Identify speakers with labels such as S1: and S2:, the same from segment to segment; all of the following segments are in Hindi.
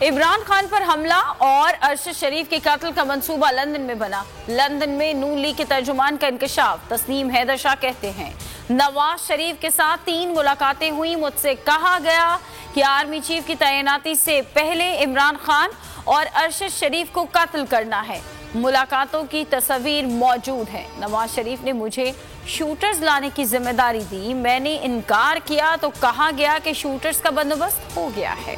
S1: इमरान खान पर हमला और अरशद शरीफ के कत्ल का मंसूबा लंदन में बना। लंदन में नून लीग के तर्जुमान का इंकशाफ। तस्नीम हैदर शाह कहते हैं, नवाज शरीफ के साथ 3 मुलाकातें हुई। मुझसे कहा गया कि आर्मी चीफ की तैनाती से पहले इमरान खान और अरशद शरीफ को कत्ल करना है। मुलाकातों की तस्वीर मौजूद है। नवाज शरीफ ने मुझे शूटर्स लाने की जिम्मेदारी दी। मैंने इनकार किया तो कहा गया कि शूटर्स का बंदोबस्त हो गया है।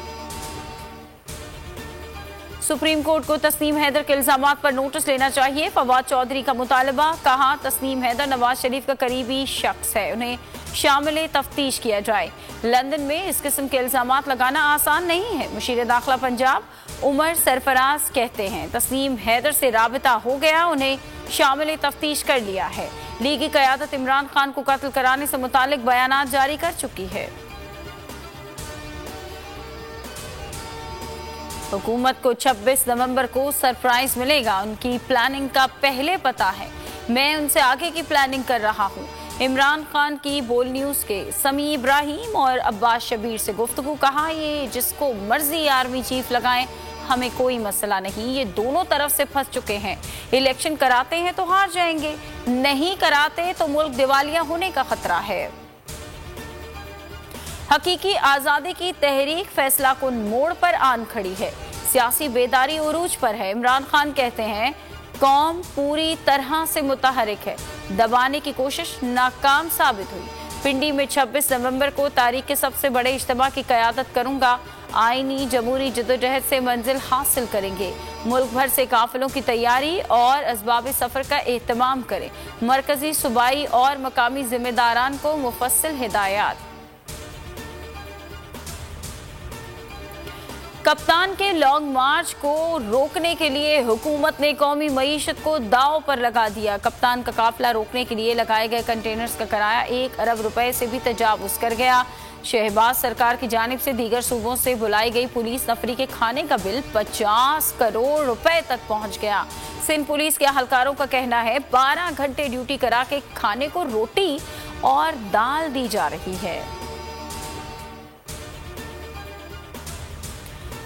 S1: सुप्रीम कोर्ट को तस्नीम हैदर के इल्जामात पर नोटिस लेना चाहिए। फवाद चौधरी का मुतालबा। कहा, तस्नीम हैदर नवाज शरीफ का करीबी शख्स है, उन्हें शामिल तफ्तीश किया जाए। लंदन में इस किस्म के इल्जामात लगाना आसान नहीं है। मुशीर दाखिला पंजाब उमर सरफराज कहते हैं, तस्नीम हैदर से राबिता हो गया, उन्हें शामिल तफ्तीश कर लिया है। लीगी क़यादत इमरान खान को कत्ल कराने से मुतालिक बयानात जारी कर चुकी है। हुकूमत को 26 नवंबर को सरप्राइज मिलेगा। उनकी प्लानिंग का पहले पता है। मैं उनसे आगे की प्लानिंग कर रहा हूं। इमरान खान की बोल न्यूज के समी इब्राहिम और अब्बास शबीर से गुफ्तगू। कहा, ये जिसको मर्जी आर्मी चीफ लगाएं, हमें कोई मसला नहीं। ये दोनों तरफ से फंस चुके हैं। इलेक्शन कराते हैं तो हार जाएंगे, नहीं कराते तो मुल्क दिवालिया होने का खतरा है। हकीकी आजादी की तहरीक फैसला कुन मोड़ पर आन खड़ी है। सियासी बेदारी उरूज पर है। इमरान खान कहते हैं, कौम पूरी तरह से मुतहरिक है। दबाने की कोशिश नाकाम साबित हुई। पिंडी में 26 नवंबर को तारीख के सबसे बड़े इज्तिमा की क़यादत करूंगा। आईनी जमहूरी जदोजहद से मंजिल हासिल करेंगे। मुल्क भर से काफिलों की तैयारी और असबाब सफर का एहतमाम करें। मरकजी, सूबाई और मकामी जिम्मेदारान को मुफस्सिल हिदायत। कप्तान के लॉन्ग मार्च को रोकने के लिए हुकूमत ने कौमी मईशत को दांव पर लगा दिया। कप्तान का काफिला रोकने के लिए लगाए गए कंटेनर्स का किराया 1 अरब रुपए से भी तजावुज कर गया। शहबाज सरकार की जानिब से दीगर सूबों से बुलाई गई पुलिस नफरी के खाने का बिल 50 करोड़ रुपए तक पहुंच गया। सिंध पुलिस के अहलकारों का कहना है, 12 घंटे ड्यूटी करा के खाने को रोटी और दाल दी जा रही है।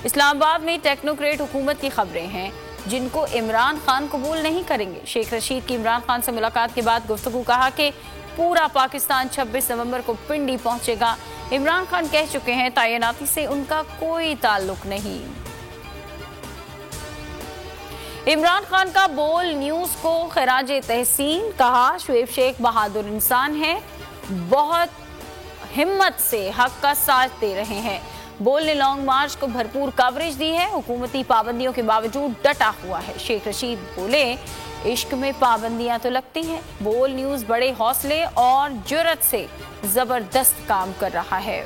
S1: इस्लामाबाद में टेक्नोक्रेट हुकूमत की खबरें हैं जिनको इमरान खान कबूल नहीं करेंगे। शेख रशीद की इमरान खान से मुलाकात के बाद गुफ्तगू। कहा कि पूरा पाकिस्तान 26 नवंबर को पिंडी पहुंचेगा। इमरान खान कह चुके हैं, तैनाती से उनका कोई ताल्लुक नहीं। इमरान खान का बोल न्यूज को खराज तहसीन। कहा, शुएब शेख बहादुर इंसान है, बहुत हिम्मत से हक का साथ दे रहे हैं। बोल ने लॉन्ग मार्च को भरपूर कवरेज दी है। हुकूमती पाबंदियों के बावजूद डटा हुआ है। शेख रशीद बोले, इश्क में पाबंदियां तो लगती हैं। बोल न्यूज बड़े हौसले और जुर्रत से जबरदस्त काम कर रहा है।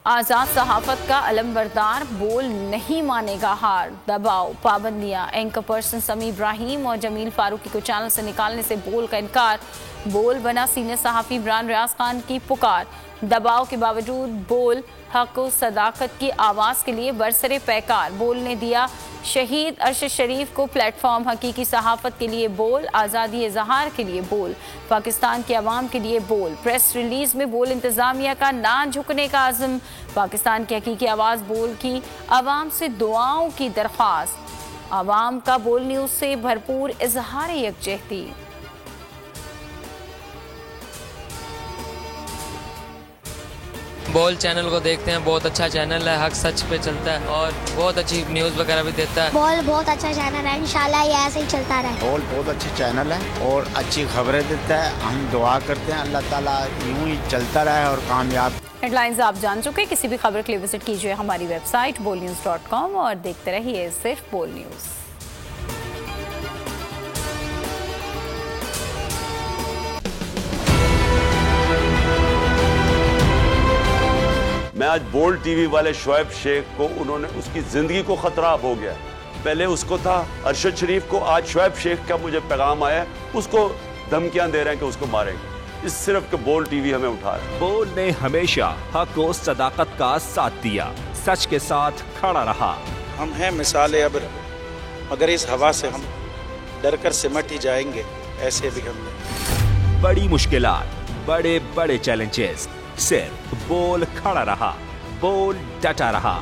S1: आजाद सहाफत का अलमबरदार, बोल नहीं मानेगा हार। दबाव, पाबंदियां। एंकर पर्सन समी इब्राहिम और जमील फारूकी को चैनल से निकालने से बोल का इनकार। बोल बना सीनियर सहाफी इमरान रियाज खान की पुकार। दबाव के बावजूद बोल हक व सदाकत की आवाज़ के लिए बरसरे पैकार। बोल ने दिया शहीद अरशद शरीफ को प्लेटफॉर्म। हकीकी सहाफत के लिए बोल, आज़ादी इज़हार के लिए बोल, पाकिस्तान के अवाम के लिए बोल। प्रेस रिलीज में बोल इंतज़ामिया का ना झुकने का आज़म। पाकिस्तान की हकीकी आवाज़ बोल की अवाम से दुआओं की दरख्वास्त। अवाम का बोल न्यूज़ से भरपूर इजहार यकजहती।
S2: बोल चैनल को देखते हैं, बहुत अच्छा चैनल है, हक सच पे चलता है और बहुत अच्छी न्यूज़ वगैरह भी देता है।
S3: बोल बहुत अच्छा चैनल है, इंशाल्लाह ये ऐसे ही चलता रहे।
S4: बोल बहुत अच्छी चैनल है और अच्छी खबरें देता है। हम दुआ करते हैं अल्लाह ताला यूं ही चलता रहे और कामयाब।
S1: हेडलाइंस आप जान चुके। किसी भी खबर के लिए विजिट कीजिए हमारी वेबसाइट bolnews.com और देखते रहिए सिर्फ बोल न्यूज़।
S5: मैं आज बोल्ड टीवी वाले शुएब शेख को, उन्होंने उसकी जिंदगी को खतरा अब हो गया। पहले उसको था अरशद शरीफ को, आज शुएब शेख का मुझे पैगाम आया, उसको धमकियां दे रहे हैं कि उसको मारेंगे। इस सिर्फ के बोल्ड टीवी हमें उठा रहा है।
S6: बोल्ड ने हमेशा हक और सदाकत का साथ दिया, सच के साथ खड़ा रहा।
S7: हम हैं मिसाल अब्र, मगर इस हवा से हम डर कर सिमट ही जाएंगे, ऐसे भी हम
S6: बड़ी मुश्किलात, बड़े बड़े चैलेंजेस, सिर्फ बोल खड़ा रहा, बोल डटा रहा।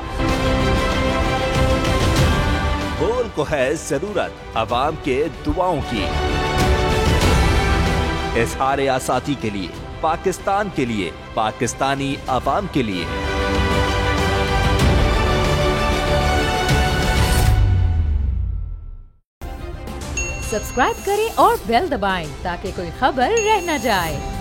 S6: बोल को है जरूरत अवाम के दुआओं की। इज़हार आसाती के लिए, पाकिस्तान के लिए, पाकिस्तानी अवाम के लिए।
S8: सब्सक्राइब करें और बेल दबाएं ताकि कोई खबर रह न जाए।